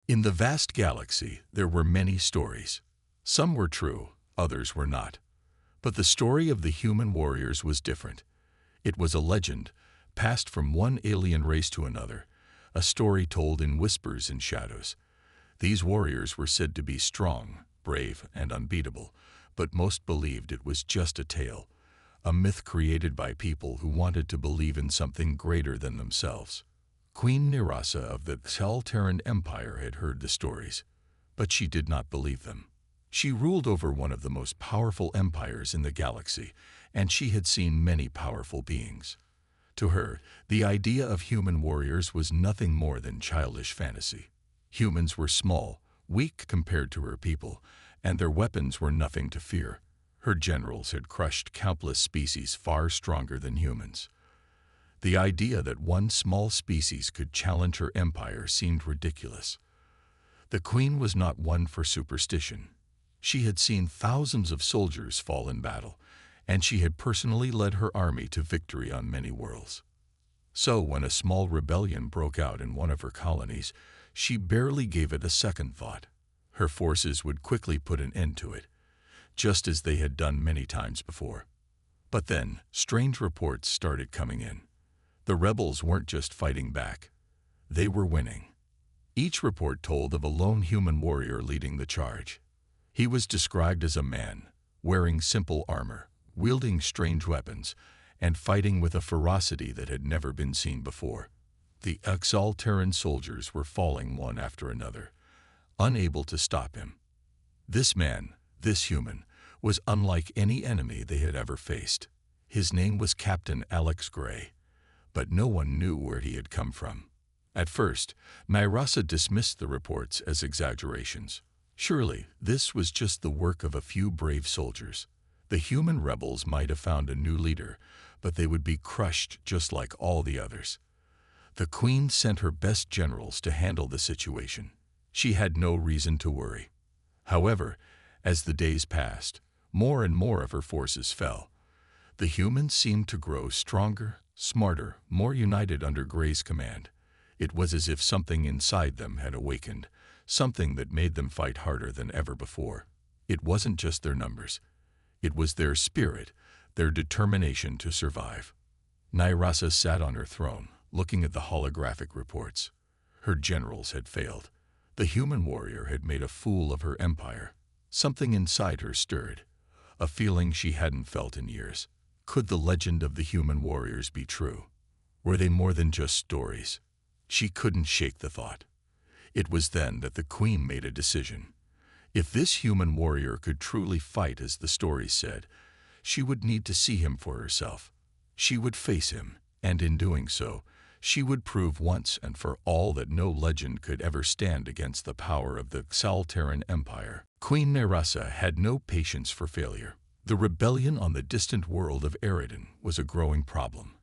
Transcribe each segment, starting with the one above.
In the vast galaxy, there were many stories. Some were true, others were not. But the story of the human warriors was different. It was a legend, passed from one alien race to another, a story told in whispers and shadows. These warriors were said to be strong, brave, and unbeatable, but most believed it was just a tale, a myth created by people who wanted to believe in something greater than themselves. Queen Nirasa of the Xaltaran Empire had heard the stories, but she did not believe them. She ruled over one of the most powerful empires in the galaxy, and she had seen many powerful beings. To her, the idea of human warriors was nothing more than childish fantasy. Humans were small, weak compared to her people, and their weapons were nothing to fear. Her generals had crushed countless species far stronger than humans. The idea that one small species could challenge her empire seemed ridiculous. The queen was not one for superstition. She had seen thousands of soldiers fall in battle, and she had personally led her army to victory on many worlds. So when a small rebellion broke out in one of her colonies, she barely gave it a second thought. Her forces would quickly put an end to it, just as they had done many times before. But then, strange reports started coming in. The rebels weren't just fighting back. They were winning. Each report told of a lone human warrior leading the charge. He was described as a man, wearing simple armor, wielding strange weapons, and fighting with a ferocity that had never been seen before. The Xaltaran soldiers were falling one after another, unable to stop him. This man, this human, was unlike any enemy they had ever faced. His name was Captain Alex Gray, but no one knew where he had come from. At first, Nirasa dismissed the reports as exaggerations. Surely, this was just the work of a few brave soldiers. The human rebels might have found a new leader, but they would be crushed just like all the others. The queen sent her best generals to handle the situation. She had no reason to worry. However, as the days passed, more and more of her forces fell. The humans seemed to grow stronger, smarter, more united under Gray's command. It was as if something inside them had awakened, something that made them fight harder than ever before. It wasn't just their numbers. It was their spirit, their determination to survive. Nirasa sat on her throne, looking at the holographic reports. Her generals had failed. The human warrior had made a fool of her empire. Something inside her stirred, a feeling she hadn't felt in years. Could the legend of the human warriors be true? Were they more than just stories? She couldn't shake the thought. It was then that the queen made a decision. If this human warrior could truly fight as the stories said, she would need to see him for herself. She would face him, and in doing so, she would prove once and for all that no legend could ever stand against the power of the Xaltaran Empire. Queen Nirasa had no patience for failure. The rebellion on the distant world of Eridan was a growing problem,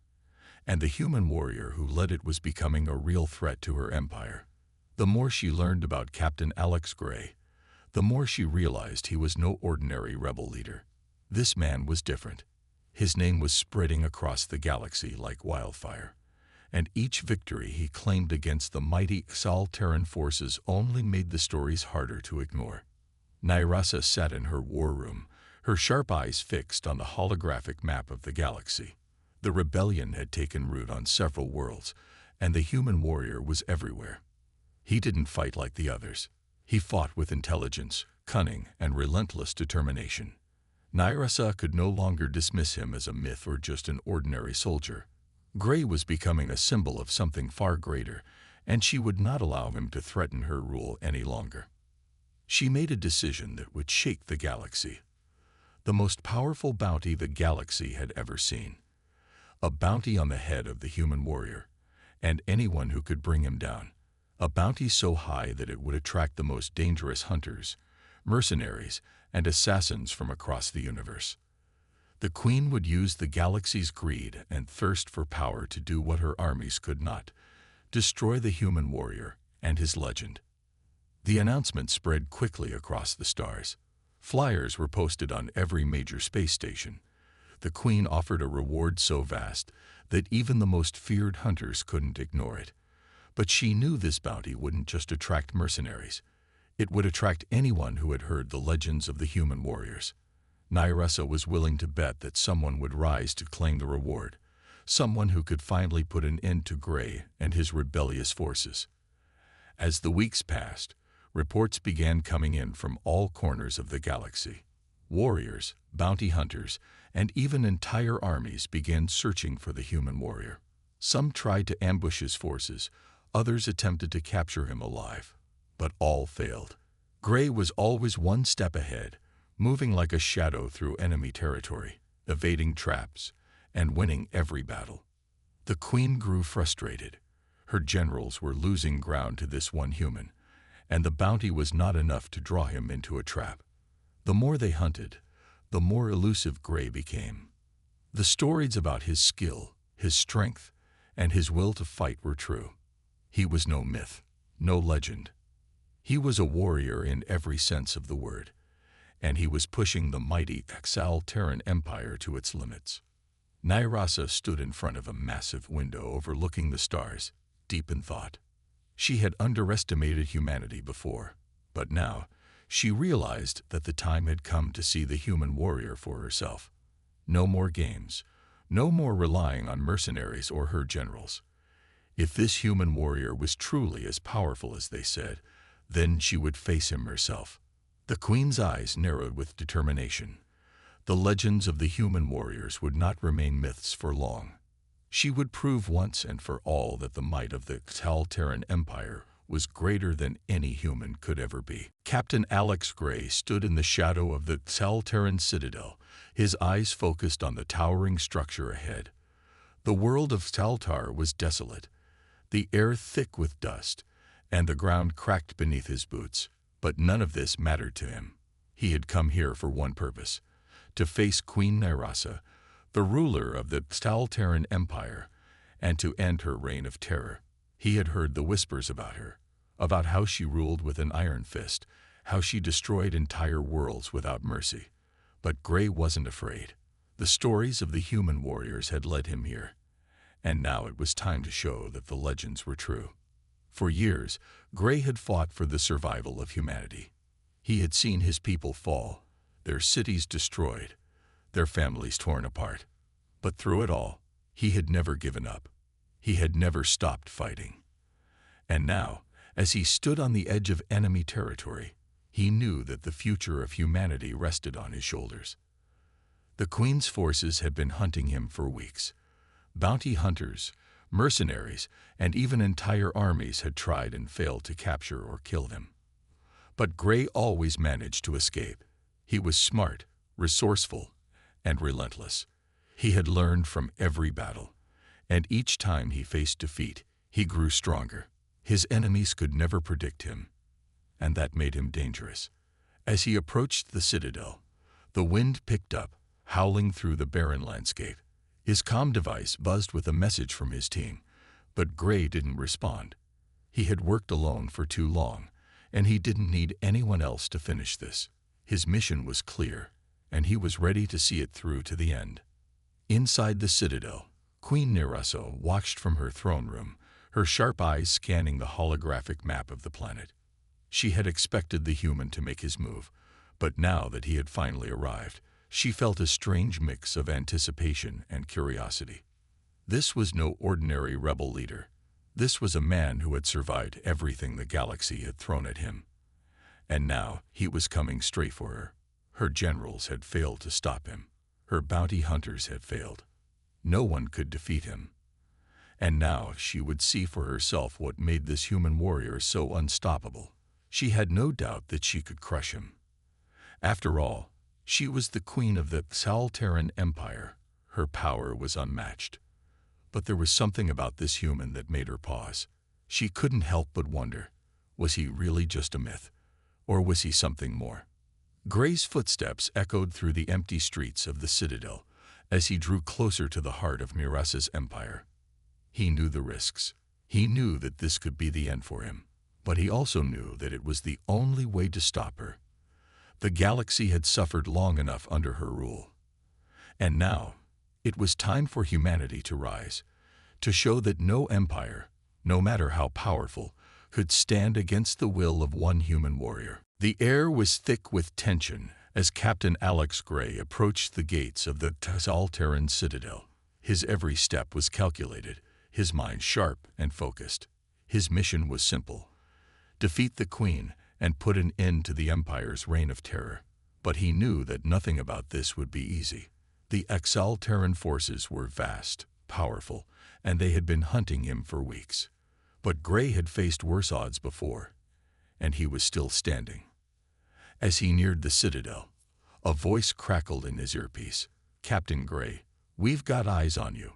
and the human warrior who led it was becoming a real threat to her empire. The more she learned about Captain Alex Gray, the more she realized he was no ordinary rebel leader. This man was different. His name was spreading across the galaxy like wildfire, and each victory he claimed against the mighty Xaltaran forces only made the stories harder to ignore. Nirasa sat in her war room, her sharp eyes fixed on the holographic map of the galaxy. The rebellion had taken root on several worlds, and the human warrior was everywhere. He didn't fight like the others. He fought with intelligence, cunning, and relentless determination. Nirasa could no longer dismiss him as a myth or just an ordinary soldier. Gray was becoming a symbol of something far greater, and she would not allow him to threaten her rule any longer. She made a decision that would shake the galaxy. The most powerful bounty the galaxy had ever seen. A bounty on the head of the human warrior, and anyone who could bring him down. A bounty so high that it would attract the most dangerous hunters, mercenaries, and assassins from across the universe. The queen would use the galaxy's greed and thirst for power to do what her armies could not: destroy the human warrior and his legend. The announcement spread quickly across the stars. Flyers were posted on every major space station. The queen offered a reward so vast that even the most feared hunters couldn't ignore it. But she knew this bounty wouldn't just attract mercenaries. It would attract anyone who had heard the legends of the human warriors. Nyressa was willing to bet that someone would rise to claim the reward, someone who could finally put an end to Gray and his rebellious forces. As the weeks passed, reports began coming in from all corners of the galaxy. Warriors, bounty hunters, and even entire armies began searching for the human warrior. Some tried to ambush his forces, others attempted to capture him alive, but all failed. Gray was always one step ahead, moving like a shadow through enemy territory, evading traps, and winning every battle. The Queen grew frustrated. Her generals were losing ground to this one human, and the bounty was not enough to draw him into a trap. The more they hunted, the more elusive Gray became. The stories about his skill, his strength, and his will to fight were true. He was no myth, no legend. He was a warrior in every sense of the word, and he was pushing the mighty Exalteran Empire to its limits. Nyrassa stood in front of a massive window overlooking the stars, deep in thought. She had underestimated humanity before, but now she realized that the time had come to see the human warrior for herself. No more games, no more relying on mercenaries or her generals. If this human warrior was truly as powerful as they said, then she would face him herself. The Queen's eyes narrowed with determination. The legends of the human warriors would not remain myths for long. She would prove once and for all that the might of the Exalteran Empire was greater than any human could ever be. Captain Alex Gray stood in the shadow of the Exalteran Citadel, his eyes focused on the towering structure ahead. The world of Saltar was desolate, the air thick with dust, and the ground cracked beneath his boots. But none of this mattered to him. He had come here for one purpose: to face Queen Nyrassa, the ruler of the Exalteran Empire, and to end her reign of terror. He had heard the whispers about her, about how she ruled with an iron fist, how she destroyed entire worlds without mercy. But Gray wasn't afraid. The stories of the human warriors had led him here, and now it was time to show that the legends were true. For years, Gray had fought for the survival of humanity. He had seen his people fall, their cities destroyed, their families torn apart. But through it all, he had never given up. He had never stopped fighting. And now, as he stood on the edge of enemy territory, he knew that the future of humanity rested on his shoulders. The Queen's forces had been hunting him for weeks. Bounty hunters, mercenaries, and even entire armies had tried and failed to capture or kill him. But Gray always managed to escape. He was smart, resourceful, and relentless. He had learned from every battle, and each time he faced defeat, he grew stronger. His enemies could never predict him, and that made him dangerous. As he approached the citadel, the wind picked up, howling through the barren landscape. His comm device buzzed with a message from his team, but Gray didn't respond. He had worked alone for too long, and he didn't need anyone else to finish this. His mission was clear, and he was ready to see it through to the end. Inside the citadel, Queen Nyrassa watched from her throne room, her sharp eyes scanning the holographic map of the planet. She had expected the human to make his move, but now that he had finally arrived, she felt a strange mix of anticipation and curiosity. This was no ordinary rebel leader. This was a man who had survived everything the galaxy had thrown at him. And now he was coming straight for her. Her generals had failed to stop him. Her bounty hunters had failed. No one could defeat him. And now she would see for herself what made this human warrior so unstoppable. She had no doubt that she could crush him. After all, she was the queen of the Exalteran Empire. Her power was unmatched. But there was something about this human that made her pause. She couldn't help but wonder, was he really just a myth, or was he something more? Gray's footsteps echoed through the empty streets of the citadel as he drew closer to the heart of Nyrassa's empire. He knew the risks. He knew that this could be the end for him, but he also knew that it was the only way to stop her. The galaxy had suffered long enough under her rule. And now, it was time for humanity to rise, to show that no empire, no matter how powerful, could stand against the will of one human warrior. The air was thick with tension as Captain Alex Gray approached the gates of the Xalteran citadel. His every step was calculated, his mind sharp and focused. His mission was simple: defeat the Queen and put an end to the Empire's reign of terror. But he knew that nothing about this would be easy. The Xalteran forces were vast, powerful, and they had been hunting him for weeks. But Gray had faced worse odds before, and he was still standing. As he neared the citadel, a voice crackled in his earpiece. "Captain Gray, we've got eyes on you.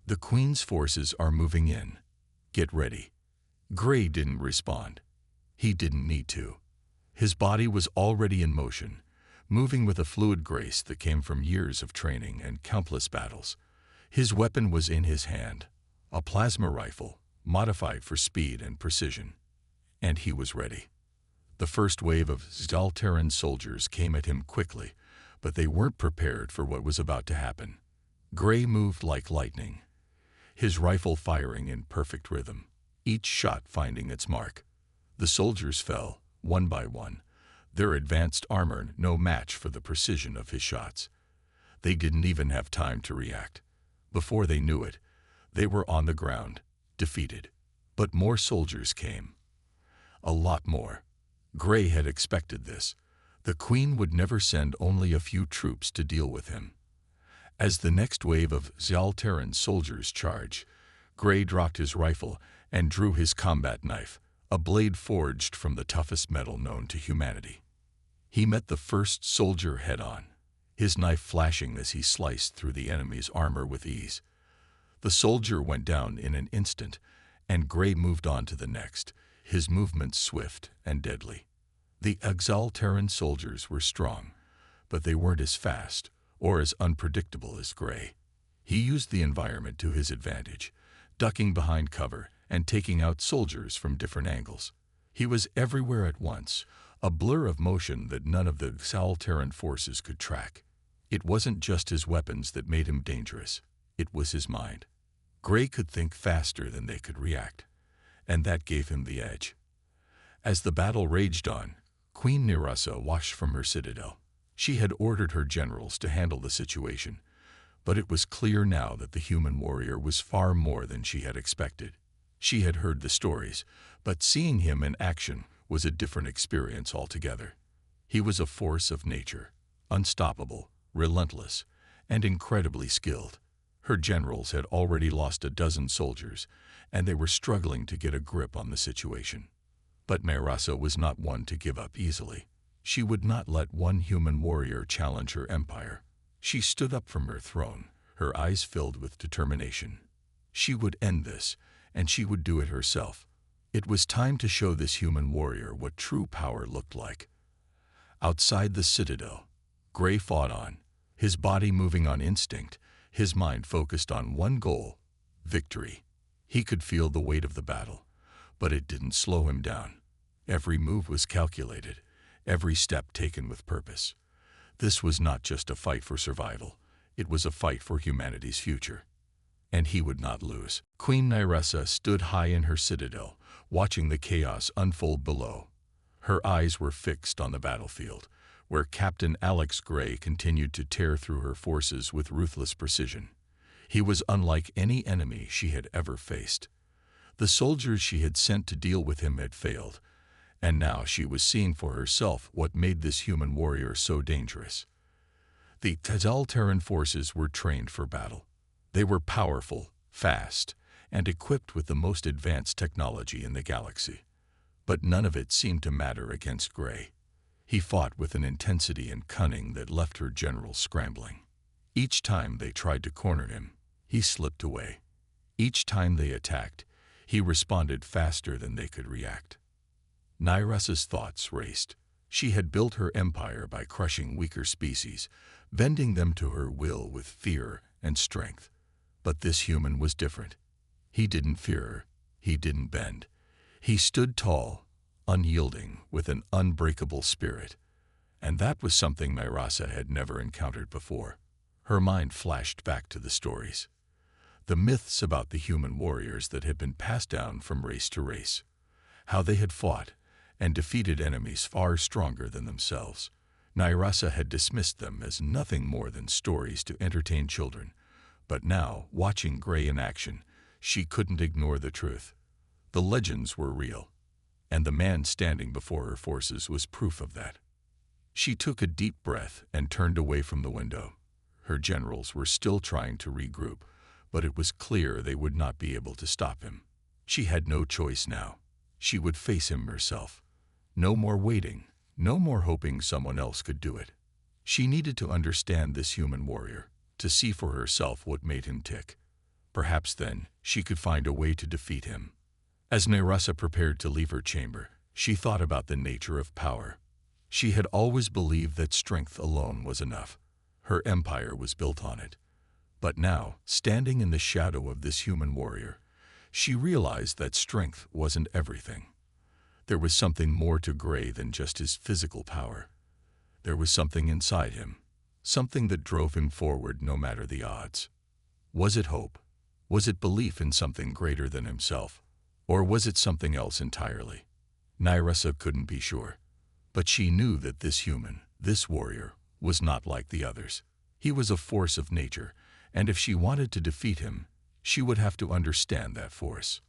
The Queen's forces are moving in. Get ready." Gray didn't respond. He didn't need to. His body was already in motion, moving with a fluid grace that came from years of training and countless battles. His weapon was in his hand, a plasma rifle, modified for speed and precision. And he was ready. The first wave of Xalteran soldiers came at him quickly, but they weren't prepared for what was about to happen. Gray moved like lightning, his rifle firing in perfect rhythm, each shot finding its mark. The soldiers fell, one by one, their advanced armor no match for the precision of his shots. They didn't even have time to react. Before they knew it, they were on the ground, defeated. But more soldiers came. A lot more. Gray had expected this. The Queen would never send only a few troops to deal with him. As the next wave of Xalteran soldiers charged, Gray dropped his rifle and drew his combat knife, a blade forged from the toughest metal known to humanity. He met the first soldier head-on, his knife flashing as he sliced through the enemy's armor with ease. The soldier went down in an instant, and Gray moved on to the next, his movements swift and deadly. The Xalteran soldiers were strong, but they weren't as fast or as unpredictable as Gray. He used the environment to his advantage, ducking behind cover and taking out soldiers from different angles. He was everywhere at once, a blur of motion that none of the Xalteran forces could track. It wasn't just his weapons that made him dangerous. It was his mind. Gray could think faster than they could react, and that gave him the edge. As the battle raged on, Queen Nyrissa watched from her citadel. She had ordered her generals to handle the situation, but it was clear now that the human warrior was far more than she had expected. She had heard the stories, but seeing him in action was a different experience altogether. He was a force of nature, unstoppable, relentless, and incredibly skilled. Her generals had already lost a dozen soldiers, and they were struggling to get a grip on the situation. But Nyrissa was not one to give up easily. She would not let one human warrior challenge her empire. She stood up from her throne, her eyes filled with determination. She would end this, and she would do it herself. It was time to show this human warrior what true power looked like. Outside the citadel, Gray fought on, his body moving on instinct, his mind focused on one goal: victory. He could feel the weight of the battle, but it didn't slow him down. Every move was calculated, every step taken with purpose. This was not just a fight for survival, it was a fight for humanity's future. And he would not lose. Queen Nyrissa stood high in her citadel, watching the chaos unfold below. Her eyes were fixed on the battlefield, where Captain Alex Gray continued to tear through her forces with ruthless precision. He was unlike any enemy she had ever faced. The soldiers she had sent to deal with him had failed, and now she was seeing for herself what made this human warrior so dangerous. The Xalteran forces were trained for battle. They were powerful, fast, and equipped with the most advanced technology in the galaxy. But none of it seemed to matter against Gray. He fought with an intensity and cunning that left her generals scrambling. Each time they tried to corner him, he slipped away. Each time they attacked, he responded faster than they could react. Nyrissa's thoughts raced. She had built her empire by crushing weaker species, bending them to her will with fear and strength. But this human was different. He didn't fear her. He didn't bend. He stood tall, unyielding, with an unbreakable spirit. And that was something Nyrissa had never encountered before. Her mind flashed back to the stories. the myths about the human warriors that had been passed down from race to race, how they had fought and defeated enemies far stronger than themselves. Nairasa had dismissed them as nothing more than stories to entertain children, but now, watching Gray in action, she couldn't ignore the truth. The legends were real, and the man standing before her forces was proof of that. She took a deep breath and turned away from the window. Her generals were still trying to regroup, but it was clear they would not be able to stop him. She had no choice now. She would face him herself. No more waiting, no more hoping someone else could do it. She needed to understand this human warrior, to see for herself what made him tick. Perhaps then she could find a way to defeat him. As Nairasa prepared to leave her chamber, she thought about the nature of power. She had always believed that strength alone was enough. Her empire was built on it. But now, standing in the shadow of this human warrior, she realized that strength wasn't everything. There was something more to Gray than just his physical power. There was something inside him, something that drove him forward no matter the odds. Was it hope? Was it belief in something greater than himself? Or was it something else entirely? Nairasa couldn't be sure. But she knew that this human, this warrior, was not like the others. He was a force of nature, and if she wanted to defeat him, she would have to understand that force.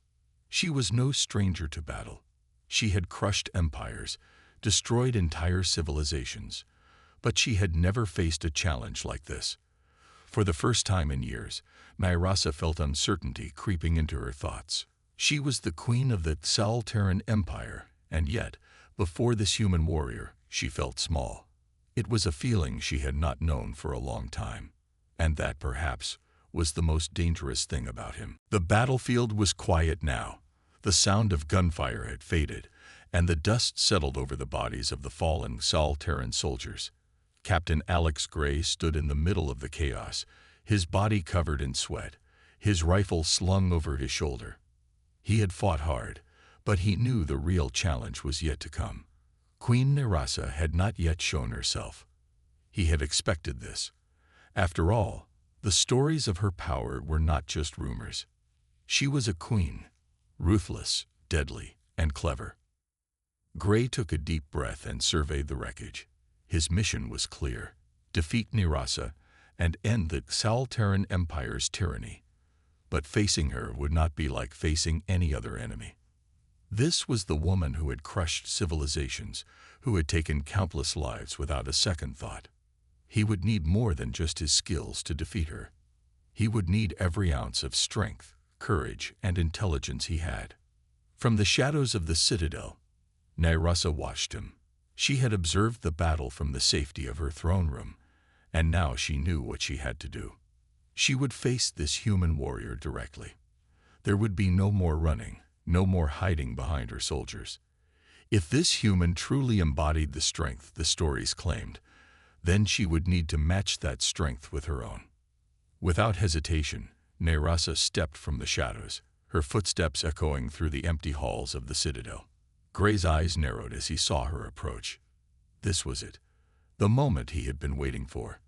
She was no stranger to battle. She had crushed empires, destroyed entire civilizations, but she had never faced a challenge like this. For the first time in years, Nairasa felt uncertainty creeping into her thoughts. She was the queen of the Saltaran Empire, and yet, before this human warrior, she felt small. It was a feeling she had not known for a long time, and that, perhaps, was the most dangerous thing about him. The battlefield was quiet now. The sound of gunfire had faded, and the dust settled over the bodies of the fallen Saltaran soldiers. Captain Alex Gray stood in the middle of the chaos, his body covered in sweat, his rifle slung over his shoulder. He had fought hard, but he knew the real challenge was yet to come. Queen Nairasa had not yet shown herself. He had expected this. After all, the stories of her power were not just rumors. She was a queen, ruthless, deadly, and clever. Gray took a deep breath and surveyed the wreckage. His mission was clear: defeat Nairasa and end the Saltaran Empire's tyranny. But facing her would not be like facing any other enemy. This was the woman who had crushed civilizations, who had taken countless lives without a second thought. He would need more than just his skills to defeat her. He would need every ounce of strength, courage, and intelligence he had. From the shadows of the citadel, Nairasa watched him. She had observed the battle from the safety of her throne room, and now she knew what she had to do. She would face this human warrior directly. There would be no more running, no more hiding behind her soldiers. If this human truly embodied the strength the stories claimed, then she would need to match that strength with her own. Without hesitation, Nairasa stepped from the shadows, her footsteps echoing through the empty halls of the citadel. Gray's eyes narrowed as he saw her approach. This was it, the moment he had been waiting for.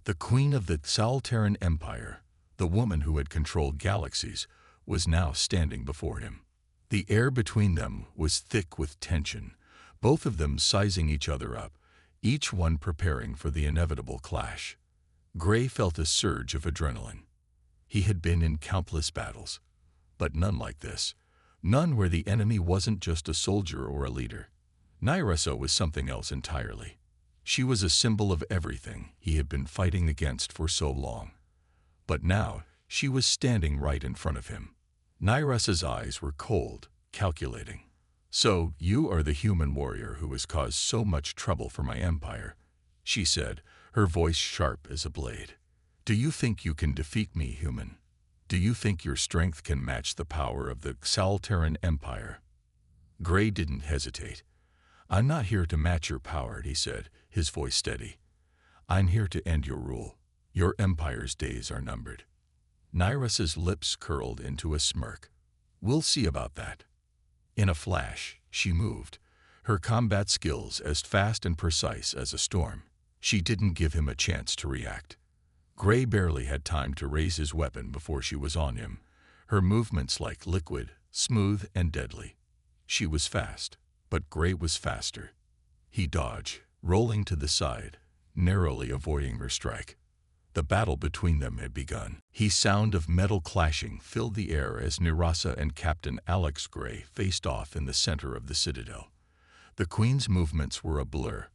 The queen of the Saltaran Empire, the woman who had controlled galaxies, was now standing before him. The air between them was thick with tension, both of them sizing each other up, each one preparing for the inevitable clash. Gray felt a surge of adrenaline. He had been in countless battles, but none like this. None where the enemy wasn't just a soldier or a leader. Nairasa was something else entirely. She was a symbol of everything he had been fighting against for so long. But now she was standing right in front of him. Nairasa's eyes were cold, calculating. "So you are the human warrior who has caused so much trouble for my empire," she said, her voice sharp as a blade. "Do you think you can defeat me, human? Do you think your strength can match the power of the Saltaran Empire?" Gray didn't hesitate. "I'm not here to match your power," he said, his voice steady. "I'm here to end your rule. Your empire's days are numbered." Nairasa's lips curled into a smirk. "We'll see about that." In a flash, she moved, her combat skills as fast and precise as a storm. She didn't give him a chance to react. Gray barely had time to raise his weapon before she was on him, her movements like liquid, smooth and deadly. She was fast, but Gray was faster. He dodged, rolling to the side, narrowly avoiding her strike. The battle between them had begun. The sound of metal clashing filled the air as Nirasa and Captain Alex Gray faced off in the center of the citadel. The Queen's movements were a blur,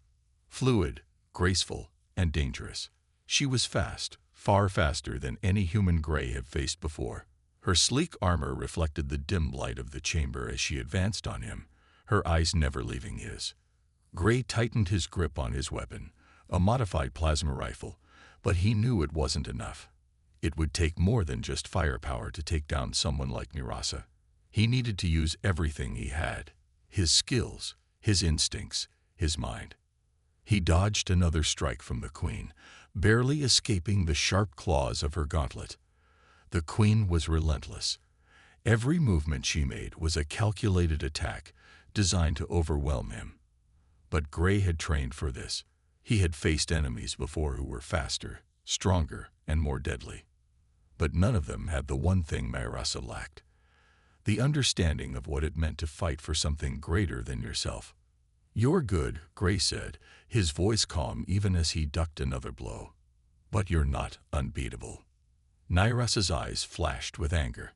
fluid, graceful, and dangerous. She was fast, far faster than any human Gray had faced before. Her sleek armor reflected the dim light of the chamber as she advanced on him, her eyes never leaving his. Gray tightened his grip on his weapon, a modified plasma rifle, but he knew it wasn't enough. It would take more than just firepower to take down someone like Nirasa. He needed to use everything he had, his skills, his instincts, his mind. He dodged another strike from the Queen, barely escaping the sharp claws of her gauntlet. The Queen was relentless. Every movement she made was a calculated attack designed to overwhelm him. But Gray had trained for this. He had faced enemies before who were faster, stronger, and more deadly. But none of them had the one thing Nirasa lacked: the understanding of what it meant to fight for something greater than yourself. "You're good," Gray said, his voice calm even as he ducked another blow. "But you're not unbeatable." Nirasa's eyes flashed with anger.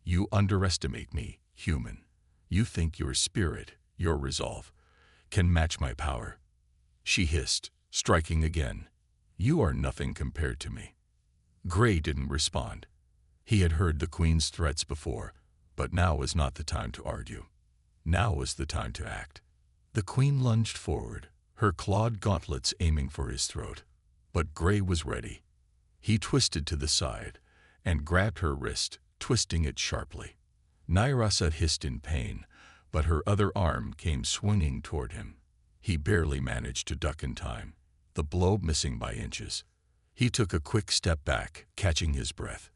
"You underestimate me, human. You think your spirit, your resolve, can match my power." She hissed, striking again. "You are nothing compared to me." Gray didn't respond. He had heard the Queen's threats before, but now was not the time to argue. Now was the time to act. The Queen lunged forward, her clawed gauntlets aiming for his throat. But Gray was ready. He twisted to the side and grabbed her wrist, twisting it sharply. Nirasa hissed in pain, but her other arm came swinging toward him. He barely managed to duck in time, the blow missing by inches. He took a quick step back, catching his breath.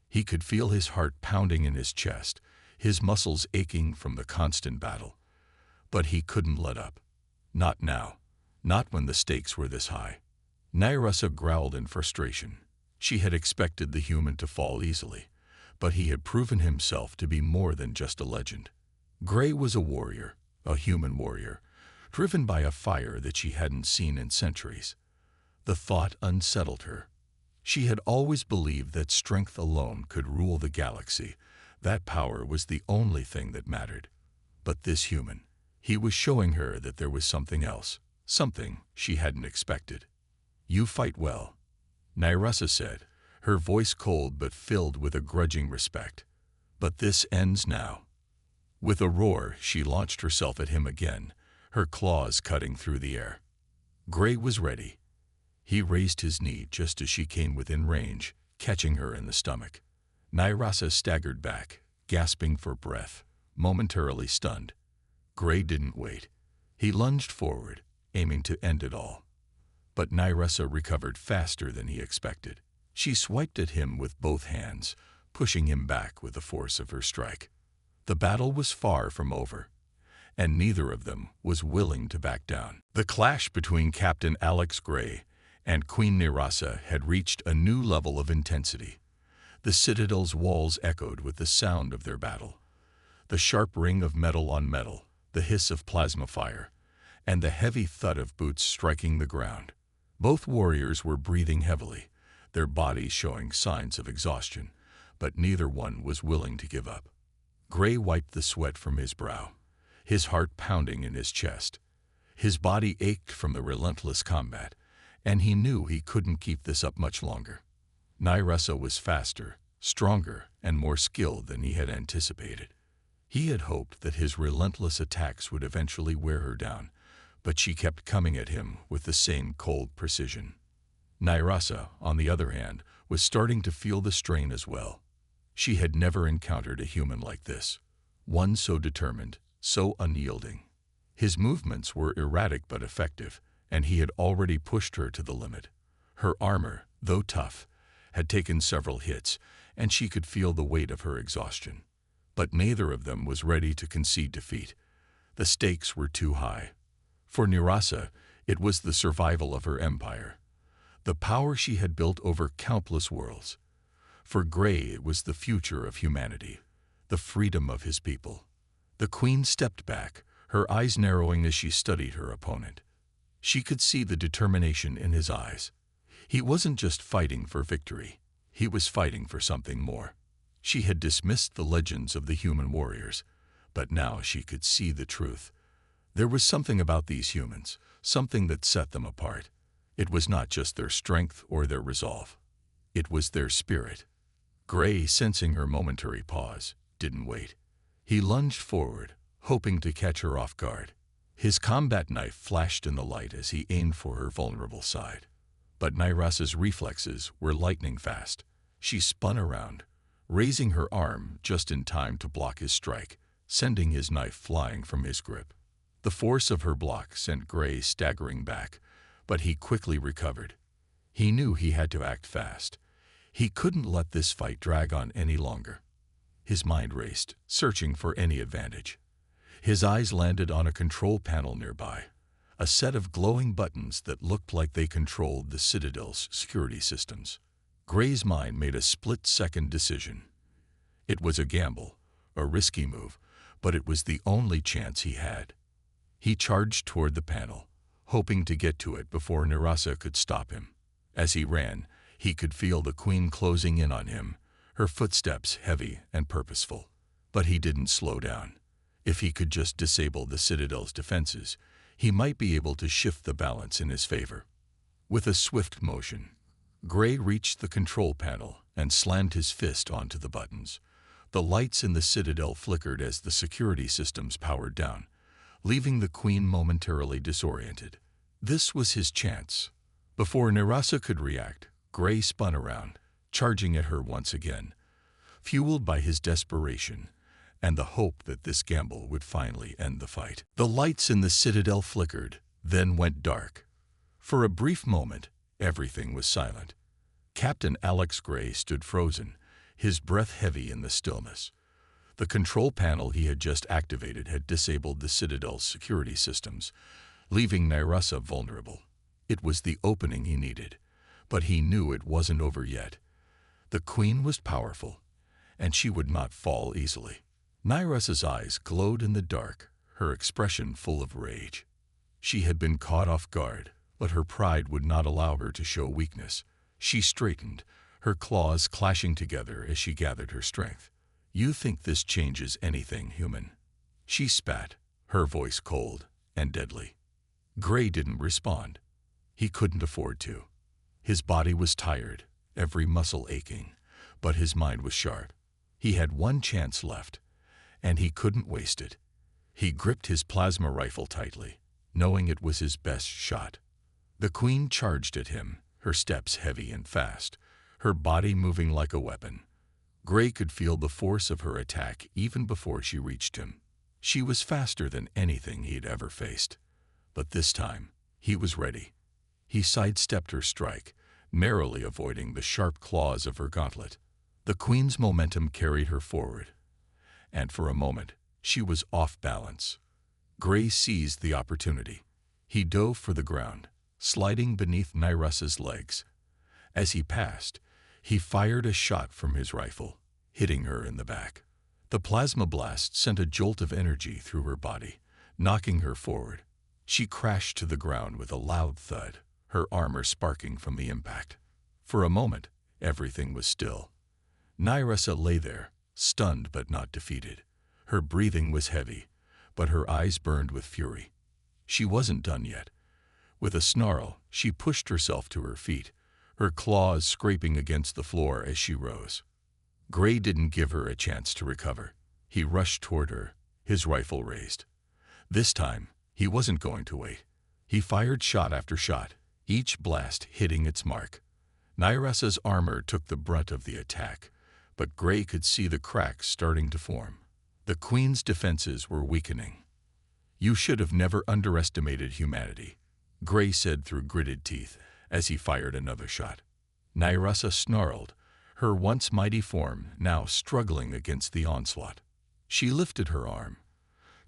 He could feel his heart pounding in his chest, his muscles aching from the constant battle. But he couldn't let up. Not now. Not when the stakes were this high. Nirasa growled in frustration. She had expected the human to fall easily, but he had proven himself to be more than just a legend. Gray was a warrior, a human warrior, driven by a fire that she hadn't seen in centuries. The thought unsettled her. She had always believed that strength alone could rule the galaxy, that power was the only thing that mattered. But this human, he was showing her that there was something else, something she hadn't expected. "You fight well," Nirasa said, her voice cold but filled with a grudging respect. "But this ends now." With a roar, she launched herself at him again, her claws cutting through the air. Gray was ready. He raised his knee just as she came within range, catching her in the stomach. Nirasa staggered back, gasping for breath, momentarily stunned. Gray didn't wait. He lunged forward, aiming to end it all. But Nirasa recovered faster than he expected. She swiped at him with both hands, pushing him back with the force of her strike. The battle was far from over, and neither of them was willing to back down. The clash between Captain Alex Gray and Queen Nirasa had reached a new level of intensity. The citadel's walls echoed with the sound of their battle. The sharp ring of metal on metal, the hiss of plasma fire, and the heavy thud of boots striking the ground. Both warriors were breathing heavily, their bodies showing signs of exhaustion, but neither one was willing to give up. Gray wiped the sweat from his brow, his heart pounding in his chest. His body ached from the relentless combat, and he knew he couldn't keep this up much longer. Nirasa was faster, stronger, and more skilled than he had anticipated. He had hoped that his relentless attacks would eventually wear her down, but she kept coming at him with the same cold precision. Nirasa, on the other hand, was starting to feel the strain as well. She had never encountered a human like this, one so determined, so unyielding. His movements were erratic but effective, and he had already pushed her to the limit. Her armor, though tough, had taken several hits, and she could feel the weight of her exhaustion. But neither of them was ready to concede defeat. The stakes were too high. For Nirasa, it was the survival of her empire. the power she had built over countless worlds. For Gray it was the future of humanity, the freedom of his people. The queen stepped back, her eyes narrowing as she studied her opponent. She could see the determination in his eyes. He wasn't just fighting for victory, he was fighting for something more. She had dismissed the legends of the human warriors, but now she could see the truth. There was something about these humans, something that set them apart. It was not just their strength or their resolve. It was their spirit. Gray, sensing her momentary pause, didn't wait. He lunged forward, hoping to catch her off guard. His combat knife flashed in the light as he aimed for her vulnerable side. But Nyrasa's reflexes were lightning fast. She spun around, raising her arm just in time to block his strike, sending his knife flying from his grip. The force of her block sent Gray staggering back, but he quickly recovered. He knew he had to act fast. He couldn't let this fight drag on any longer. His mind raced, searching for any advantage. His eyes landed on a control panel nearby, a set of glowing buttons that looked like they controlled the Citadel's security systems. Gray's mind made a split-second decision. It was a gamble, a risky move, but it was the only chance he had. He charged toward the panel, hoping to get to it before Nyrasa could stop him. As he ran, he could feel the queen closing in on him, her footsteps heavy and purposeful. But he didn't slow down. If he could just disable the Citadel's defenses, he might be able to shift the balance in his favor. With a swift motion, Gray reached the control panel and slammed his fist onto the buttons. The lights in the Citadel flickered as the security systems powered down, leaving the queen momentarily disoriented. This was his chance. Before Nyrasa could react, Gray spun around, charging at her once again, fueled by his desperation and the hope that this gamble would finally end the fight. The lights in the Citadel flickered, then went dark. For a brief moment, everything was silent. Captain Alex Gray stood frozen, his breath heavy in the stillness. The control panel he had just activated had disabled the Citadel's security systems, leaving Nyrasa vulnerable. It was the opening he needed, but he knew it wasn't over yet. The queen was powerful, and she would not fall easily. Nyrasa's eyes glowed in the dark, her expression full of rage. She had been caught off guard, but her pride would not allow her to show weakness. She straightened, her claws clashing together as she gathered her strength. "You think this changes anything, human?" She spat, her voice cold and deadly. Gray didn't respond. He couldn't afford to. His body was tired, every muscle aching, but his mind was sharp. He had one chance left, and he couldn't waste it. He gripped his plasma rifle tightly, knowing it was his best shot. The queen charged at him, her steps heavy and fast, her body moving like a weapon. Gray could feel the force of her attack even before she reached him. She was faster than anything he'd ever faced. But this time, he was ready. He sidestepped her strike, narrowly avoiding the sharp claws of her gauntlet. The queen's momentum carried her forward, and for a moment, she was off balance. Gray seized the opportunity. He dove for the ground, sliding beneath Nyrasa's legs. As he passed, he fired a shot from his rifle, hitting her in the back. The plasma blast sent a jolt of energy through her body, knocking her forward. She crashed to the ground with a loud thud, her armor sparking from the impact. For a moment, everything was still. Nyrasa lay there, stunned but not defeated. Her breathing was heavy, but her eyes burned with fury. She wasn't done yet. With a snarl, she pushed herself to her feet, her claws scraping against the floor as she rose. Gray didn't give her a chance to recover. He rushed toward her, his rifle raised. This time, he wasn't going to wait. He fired shot after shot, each blast hitting its mark. Nyrasa's armor took the brunt of the attack, but Gray could see the cracks starting to form. The queen's defenses were weakening. "You should have never underestimated humanity," Gray said through gritted teeth as he fired another shot. Nyrasa snarled, her once mighty form now struggling against the onslaught. She lifted her arm,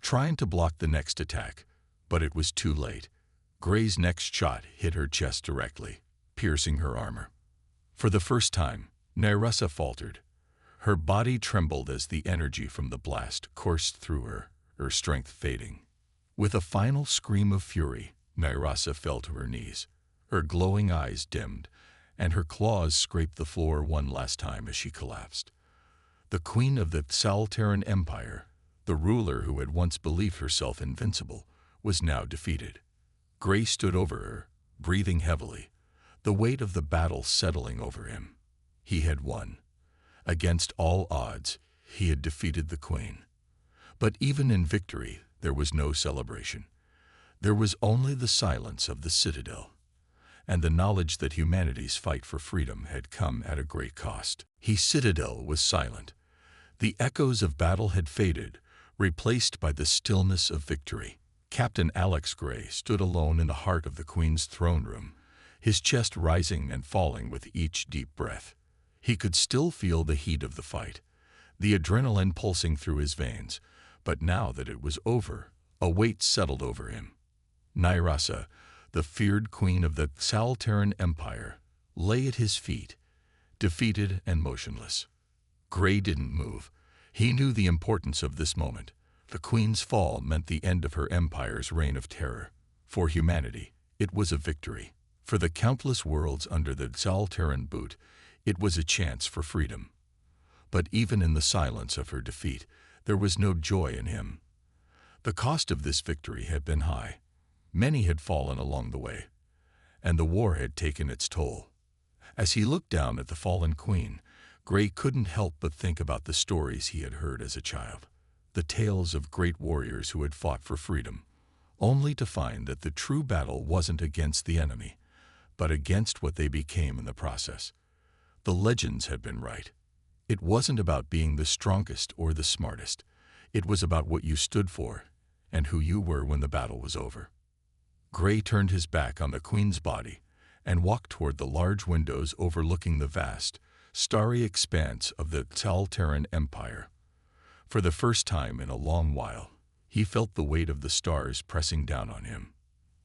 trying to block the next attack, but it was too late. Gray's next shot hit her chest directly, piercing her armor. For the first time, Nyrussa faltered. Her body trembled as the energy from the blast coursed through her strength fading. With a final scream of fury, Nyrussa fell to her knees. Her glowing eyes dimmed, and her claws scraped the floor one last time as she collapsed. The queen of the Saltaran Empire, the ruler who had once believed herself invincible, was now defeated. Gray stood over her, breathing heavily, the weight of the battle settling over him. He had won. Against all odds, he had defeated the queen. But even in victory, there was no celebration. There was only the silence of the citadel, and the knowledge that humanity's fight for freedom had come at a great cost. The citadel was silent. The echoes of battle had faded, replaced by the stillness of victory. Captain Alex Gray stood alone in the heart of the Queen's throne room, his chest rising and falling with each deep breath. He could still feel the heat of the fight, the adrenaline pulsing through his veins, but now that it was over, a weight settled over him. Nyrussa, the feared queen of the Saltaran Empire, lay at his feet, defeated and motionless. Gray didn't move. He knew the importance of this moment. The queen's fall meant the end of her empire's reign of terror. For humanity, it was a victory. For the countless worlds under the Saltaran boot, it was a chance for freedom. But even in the silence of her defeat, there was no joy in him. The cost of this victory had been high. Many had fallen along the way, and the war had taken its toll. As he looked down at the fallen queen, Gray couldn't help but think about the stories he had heard as a child. The tales of great warriors who had fought for freedom, only to find that the true battle wasn't against the enemy, but against what they became in the process. The legends had been right. It wasn't about being the strongest or the smartest. It was about what you stood for and who you were when the battle was over. Gray turned his back on the queen's body and walked toward the large windows overlooking the vast, starry expanse of the Saltaran Empire. For the first time in a long while, he felt the weight of the stars pressing down on him.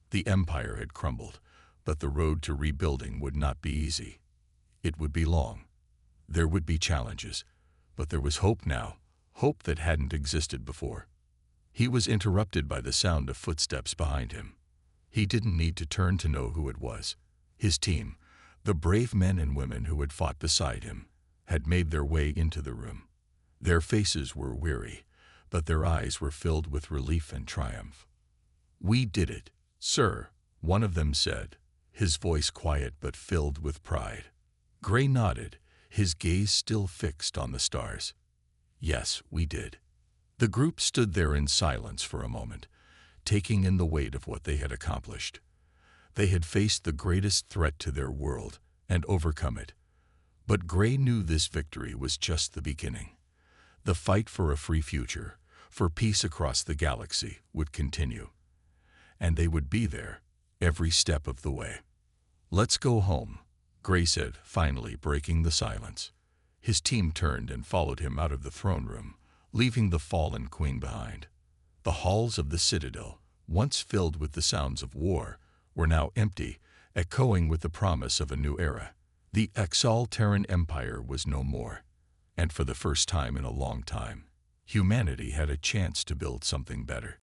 The empire had crumbled, but the road to rebuilding would not be easy. It would be long. There would be challenges, but there was hope now, hope that hadn't existed before. He was interrupted by the sound of footsteps behind him. He didn't need to turn to know who it was. His team, the brave men and women who had fought beside him, had made their way into the room. Their faces were weary, but their eyes were filled with relief and triumph. "We did it, sir," one of them said, his voice quiet but filled with pride. Gray nodded, his gaze still fixed on the stars. "Yes, we did." The group stood there in silence for a moment, taking in the weight of what they had accomplished. They had faced the greatest threat to their world and overcome it. But Gray knew this victory was just the beginning. The fight for a free future, for peace across the galaxy, would continue. And they would be there, every step of the way. "Let's go home," Gray said, finally breaking the silence. His team turned and followed him out of the throne room, leaving the fallen queen behind. The halls of the citadel, once filled with the sounds of war, were now empty, echoing with the promise of a new era. The Saltaran Empire was no more. And for the first time in a long time, humanity had a chance to build something better.